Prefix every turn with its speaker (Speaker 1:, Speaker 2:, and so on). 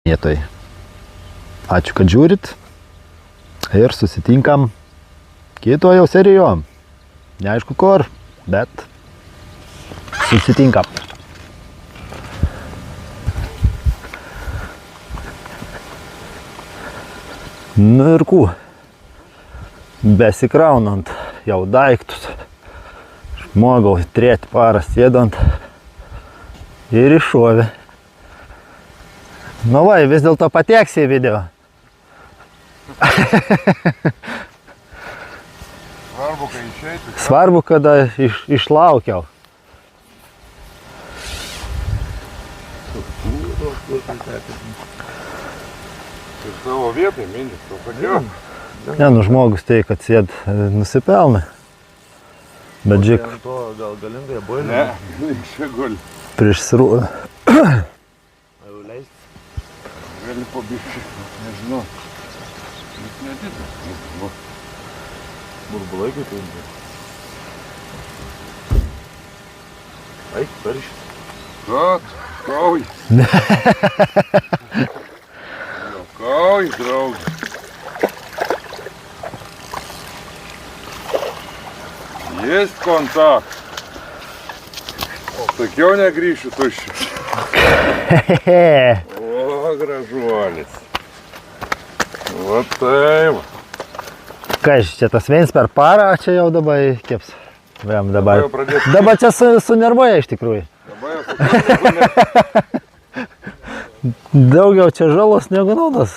Speaker 1: vietoj. Ačiū, kad žiūrit ir susitinkam kito jau serijo. Neaišku kur, bet susitinkam. Nu ir kų, besikraunant jau daiktus, žmogaus treti parą sėdant ir iššovė. Nu va, vis dėlto pateksi į video.
Speaker 2: Svarbu, kai išeitų.
Speaker 1: Svarbu, kada išlaukiau.
Speaker 2: Ir savo vietai mindys, to padėjo.
Speaker 1: Ne, nu žmogus tai, kad sėd nusipelna. Bet žiūrėk,
Speaker 3: Ant to gal galingai boilė.
Speaker 2: Ne, čia guli.
Speaker 1: prieš srū...
Speaker 3: Jau leist.
Speaker 2: Gali pabišti, nežinau. Jis nedidelis.
Speaker 3: Burbulai kaip jau. Eik, peršis.
Speaker 2: Kad, kauj. Kauj, draugai. Есть kontakt. Sakiau, negrįšiu tuščiu. O, gražuolis. Va taip.
Speaker 1: Kas, čia tas viens per parą, čia jau dabar keps. Vėm dabar.
Speaker 2: Dabar jau pradės.
Speaker 1: Dabar čia sunervuoja iš tikrųjų.
Speaker 2: Dabar jau suprantu,
Speaker 1: Daugiau čia žalos negu naudos.